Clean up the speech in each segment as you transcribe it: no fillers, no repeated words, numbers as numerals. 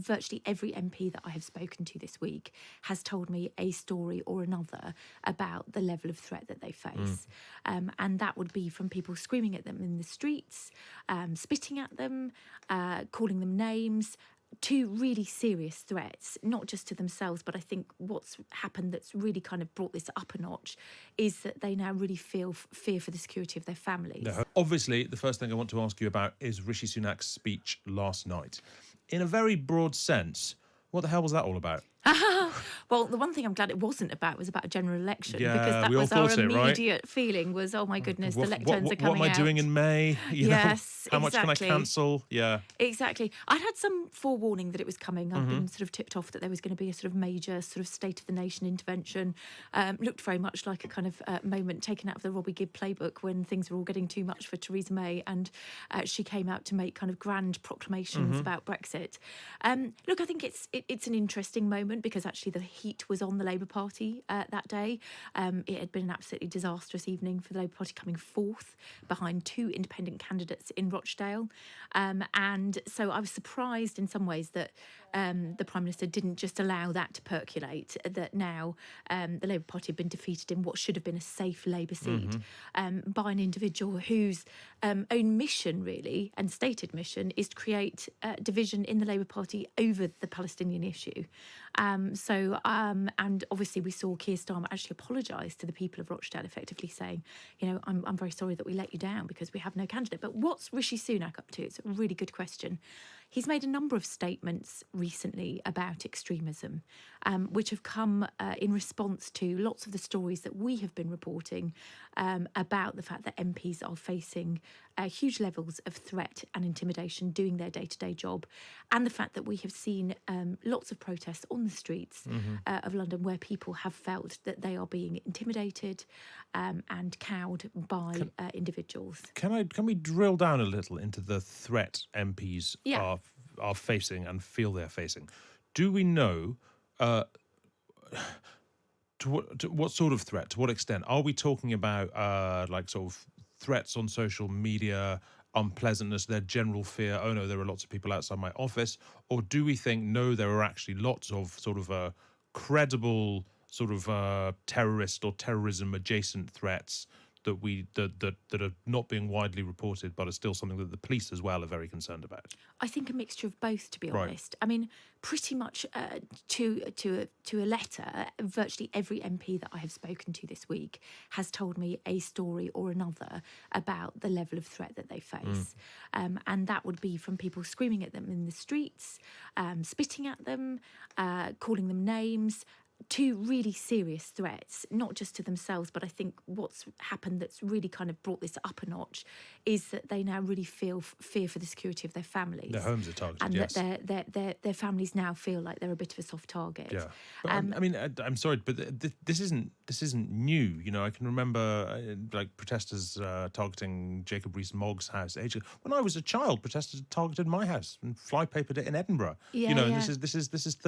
virtually every MP that I have spoken to this week has told me a story or another about the level of threat that they face. And that would be from people screaming at them in the streets, spitting at them, calling them names, to really serious threats, not just to themselves, but I think what's happened that's really kind of brought this up a notch is that they now really feel fear for the security of their families. No. Obviously, the first thing I want to ask you about is Rishi Sunak's speech last night. In a very broad sense, what the hell was that all about? Well, the one thing I'm glad it wasn't about was about a general election, Yeah, because that we all was our thought it, right? immediate feeling was, oh my goodness, the lecterns are coming out. What am I doing in May? Yes, How much can I cancel? Yeah. Exactly. I'd had some forewarning that it was coming. I'd been sort of tipped off that there was going to be a sort of major sort of state of the nation intervention. Looked very much like a kind of moment taken out of the Robbie Gibb playbook when things were all getting too much for Theresa May, and she came out to make kind of grand proclamations about Brexit. Look, I think it's an interesting moment because actually the heat was on the Labour Party that day. It had been an absolutely disastrous evening for the Labour Party, coming fourth behind two independent candidates in Rochdale. And so I was surprised in some ways that the Prime Minister didn't just allow that to percolate, that now the Labour Party had been defeated in what should have been a safe Labour seat by an individual whose own mission, really, and stated mission, is to create division in the Labour Party over the Palestinian issue. And obviously we saw Keir Starmer actually apologise to the people of Rochdale, effectively saying, I'm very sorry that we let you down because we have no candidate. But what's Rishi Sunak up to? It's a really good question. He's made a number of statements recently about extremism, which have come in response to lots of the stories that we have been reporting about the fact that MPs are facing huge levels of threat and intimidation doing their day-to-day job, and the fact that we have seen lots of protests on the streets of London where people have felt that they are being intimidated and cowed by individuals. Can we drill down a little into the threat MPs are facing and feel they're facing? Do we know to what sort of threat? To what extent are we talking about? Like sort of threats on social media, unpleasantness, their general fear, oh no, there are lots of people outside my office? Or do we think, no, there are actually lots of sort of credible sort of terrorist or terrorism adjacent threats that are not being widely reported, but are still something that the police as well are very concerned about? I think a mixture of both, to be honest. I mean, pretty much to a letter, virtually every MP that I have spoken to this week has told me a story or another about the level of threat that they face. And that would be from people screaming at them in the streets, spitting at them, calling them names, to really serious threats, not just to themselves, but I think what's happened that's really kind of brought this up a notch is that they now really feel fear for the security of their families. Their homes are targeted, and yes. that their families now feel like they're a bit of a soft target. Yeah, but I mean, I'm sorry, but this isn't new. I can remember like protesters targeting Jacob Rees-Mogg's house ages ago. When I was a child, protesters targeted my house and fly-papered it in Edinburgh. And this is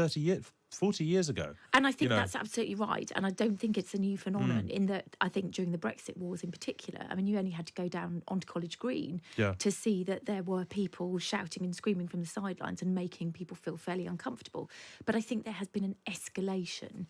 40 years ago. And I think that's absolutely right. And I don't think it's a new phenomenon in that I think during the Brexit wars in particular, I mean, you only had to go down onto College Green to see that there were people shouting and screaming from the sidelines and making people feel fairly uncomfortable. But I think there has been an escalation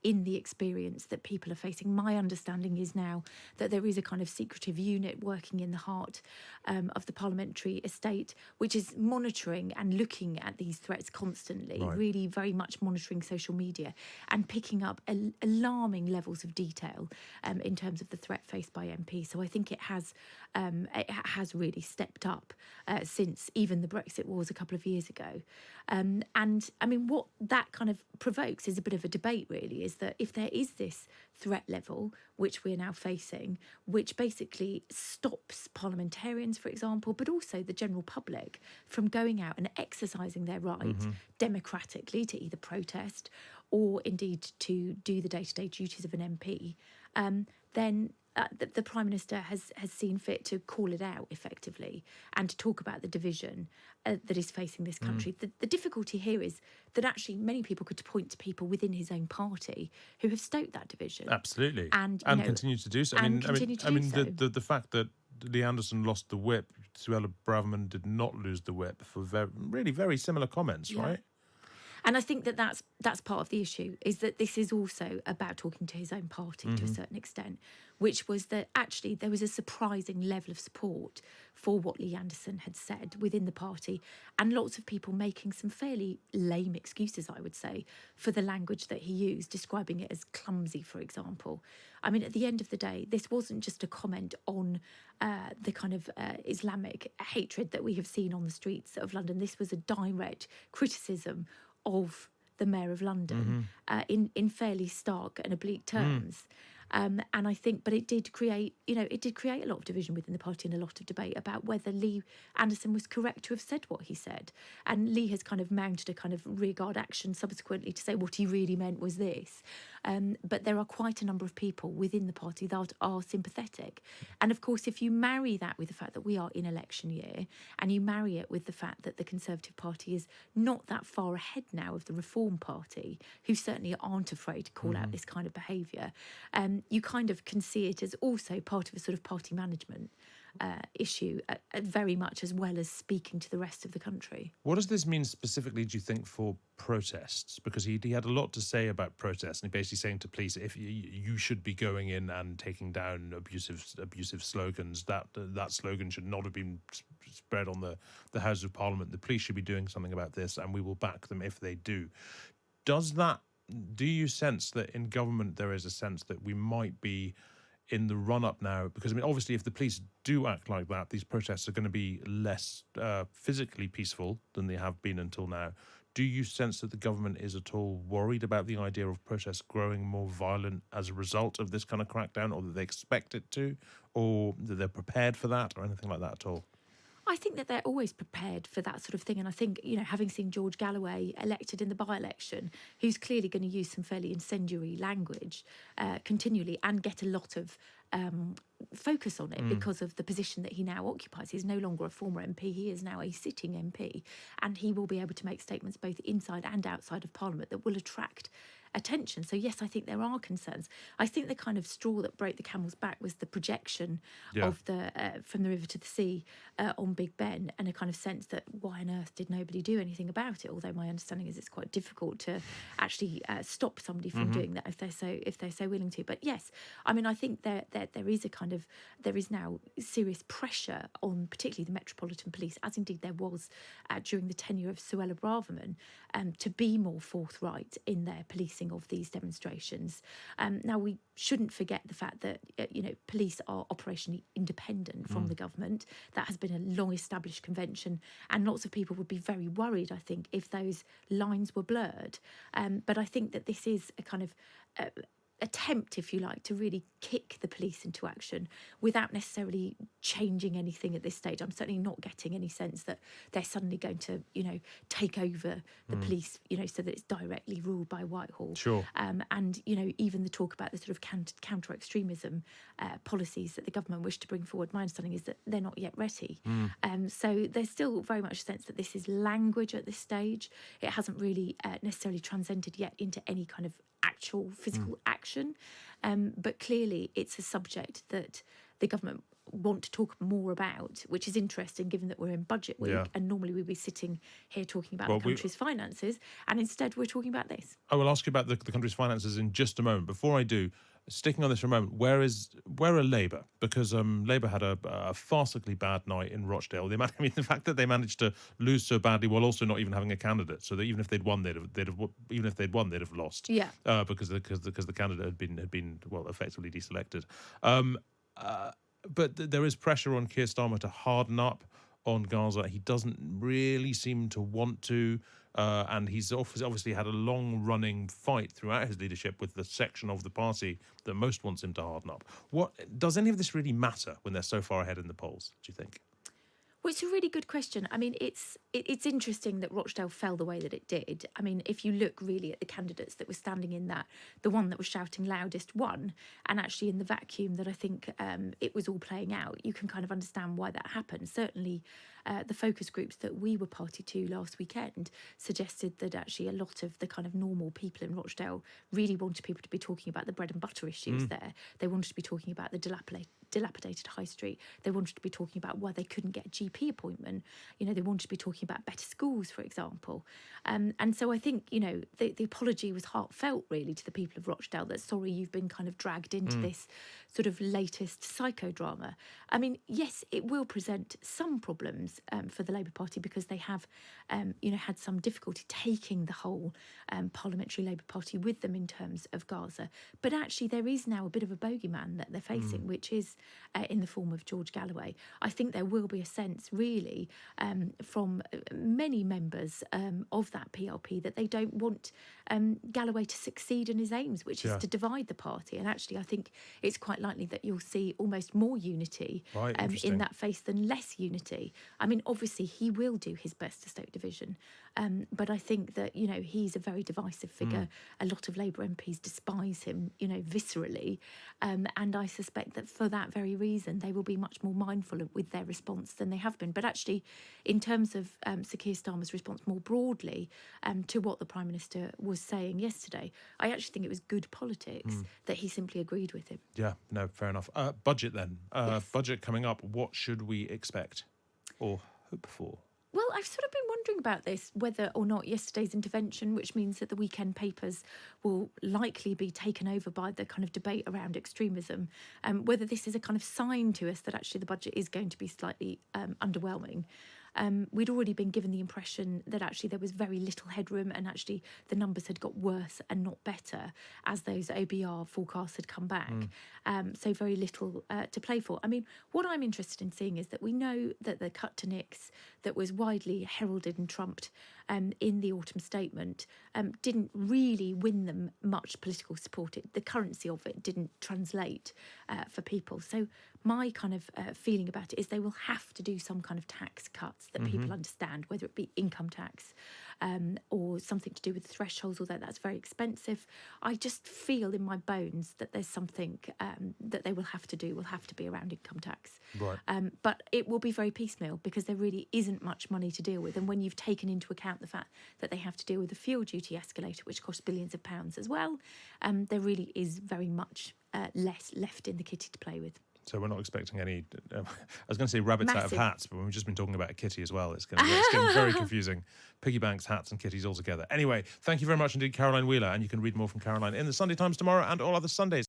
in the experience that people are facing. My understanding is now that there is a kind of secretive unit working in the heart of the parliamentary estate, which is monitoring and looking at these threats constantly, really very much monitoring social media and picking up alarming levels of detail in terms of the threat faced by MPs. So I think it has really stepped up since even the Brexit wars a couple of years ago. And I mean, what that kind of provokes is a bit of a debate, really, is that if there is this threat level, which we're now facing, which basically stops parliamentarians, for example, but also the general public from going out and exercising their right democratically to either protest or indeed to do the day-to-day duties of an MP, then the Prime Minister has seen fit to call it out effectively and to talk about the division that is facing this country. The difficulty here is that actually many people could point to people within his own party who have stoked that division. Absolutely. And continue to do so. The fact that Lee Anderson lost the whip, Suella Braverman did not lose the whip for very similar comments, right? And I think that that's part of the issue, is that this is also about talking to his own party to a certain extent, which was that actually there was a surprising level of support for what Lee Anderson had said within the party, and lots of people making some fairly lame excuses, I would say, for the language that he used, describing it as clumsy, for example. I mean, at the end of the day, this wasn't just a comment on the kind of Islamic hatred that we have seen on the streets of London. This was a direct criticism of the Mayor of London in fairly stark and oblique terms. And I think, but it did create a lot of division within the party and a lot of debate about whether Lee Anderson was correct to have said what he said. And Lee has kind of mounted a kind of rearguard action subsequently to say what he really meant was this. But there are quite a number of people within the party that are sympathetic. And of course, if you marry that with the fact that we are in election year, and you marry it with the fact that the Conservative Party is not that far ahead now of the Reform Party, who certainly aren't afraid to call out this kind of behaviour, you kind of can see it as also part of a sort of party management issue, very much, as well as speaking to the rest of the country. What does this mean specifically, do you think, for protests? Because he had a lot to say about protests, and he basically saying to police, if you should be going in and taking down abusive slogans, that slogan should not have been spread on the Houses of Parliament. The police should be doing something about this, and we will back them if they do. Do you sense that in government there is a sense that we might be in the run-up now? Because, I mean, obviously, if the police do act like that, these protests are going to be less physically peaceful than they have been until now. Do you sense that the government is at all worried about the idea of protests growing more violent as a result of this kind of crackdown, or that they expect it to, or that they're prepared for that, or anything like that at all? I think that they're always prepared for that sort of thing. And I think, having seen George Galloway elected in the by-election, who's clearly going to use some fairly incendiary language continually and get a lot of focus on it because of the position that he now occupies. He's no longer a former MP, he is now a sitting MP, and he will be able to make statements both inside and outside of Parliament that will attract attention. So yes, I think there are concerns. I think the kind of straw that broke the camel's back was the projection of the from the river to the sea on Big Ben, and a kind of sense that why on earth did nobody do anything about it? Although my understanding is it's quite difficult to actually stop somebody from doing that if they're so willing to. But yes, I mean, I think there is now serious pressure on particularly the Metropolitan Police, as indeed there was during the tenure of Suella Braverman, to be more forthright in their policing of these demonstrations. Now, we shouldn't forget the fact that police are operationally independent from the government. That has been a long established convention, and lots of people would be very worried, I think, if those lines were blurred. But I think that this is a kind of attempt, if you like, to really kick the police into action without necessarily changing anything at this stage. I'm certainly not getting any sense that they're suddenly going to, take over the police, so that it's directly ruled by Whitehall. Sure. And, even the talk about the sort of counter-extremism policies that the government wish to bring forward, my understanding is that they're not yet ready. So there's still very much a sense that this is language at this stage. It hasn't really necessarily transcended yet into any kind of actual physical action. But clearly it's a subject that the government want to talk more about, which is interesting given that we're in budget week and normally we'd be sitting here talking about the country's finances, and instead we're talking about this. I will ask you about the country's finances in just a moment. Before I do, sticking on this for a moment, where are Labour? Because Labour had a farcically bad night in Rochdale. The fact that they managed to lose so badly while also not even having a candidate, so that even if they'd won, they'd have lost. Yeah. Because the candidate had been effectively deselected. But there is pressure on Keir Starmer to harden up on Gaza. He doesn't really seem to want to. And he's obviously had a long-running fight throughout his leadership with the section of the party that most wants him to harden up. Does any of this really matter when they're so far ahead in the polls, do you think? Well, it's a really good question. I mean, it's interesting that Rochdale fell the way that it did. I mean, if you look really at the candidates that were standing in that, the one that was shouting loudest won. And actually in the vacuum that I think it was all playing out, you can kind of understand why that happened. Certainly the focus groups that we were party to last weekend suggested that actually a lot of the kind of normal people in Rochdale really wanted people to be talking about the bread and butter issues there. They wanted to be talking about the dilapidated high street. They wanted to be talking about why they couldn't get a GP appointment. You know, they wanted to be talking about better schools, for example. And so I think, you know, the apology was heartfelt, really, to the people of Rochdale, that sorry you've been kind of dragged into this sort of latest psychodrama. I mean, yes, it will present some problems for the Labour Party because they have, you know, had some difficulty taking the whole parliamentary Labour Party with them in terms of Gaza. But actually, there is now a bit of a bogeyman that they're facing, which is in the form of George Galloway. I think there will be a sense, really, from many members of that PLP that they don't want Galloway to succeed in his aims, which is to divide the party. And actually, I think it's quite likely that you'll see almost more unity in that face than less unity. I mean, obviously, he will do his best to stoke division. But I think that, you know, he's a very divisive figure. A lot of Labour MPs despise him, you know, viscerally. And I suspect that for that very reason, they will be much more mindful with their response than they have been. But actually, in terms of Sir Keir Starmer's response more broadly to what the Prime Minister was saying yesterday, I actually think it was good politics that he simply agreed with him. Yeah, no, fair enough. Budget then. Yes. Budget coming up. What should we expect or hope for? Well, I've sort of been wondering about this, whether or not yesterday's intervention, which means that the weekend papers will likely be taken over by the kind of debate around extremism, whether this is a kind of sign to us that actually the budget is going to be slightly underwhelming. We'd already been given the impression that actually there was very little headroom and actually the numbers had got worse and not better as those OBR forecasts had come back. So very little to play for. I mean, what I'm interested in seeing is that we know that the cut to NICs that was widely heralded and trumped in the autumn statement didn't really win them much political support. The currency of it didn't translate for people. So my kind of feeling about it is they will have to do some kind of tax cuts that people understand, whether it be income tax or something to do with thresholds, although that's very expensive. I just feel in my bones that there's something that they will have to do, will have to be around income tax. Right. But it will be very piecemeal because there really isn't much money to deal with. And when you've taken into account the fact that they have to deal with the fuel duty escalator, which costs billions of pounds as well, there really is very much less left in the kitty to play with. So we're not expecting any, I was going to say rabbits out of hats, but we've just been talking about a kitty as well. It's getting very confusing. Piggy banks, hats and kitties all together. Anyway, thank you very much indeed, Caroline Wheeler. And you can read more from Caroline in the Sunday Times tomorrow and all other Sundays.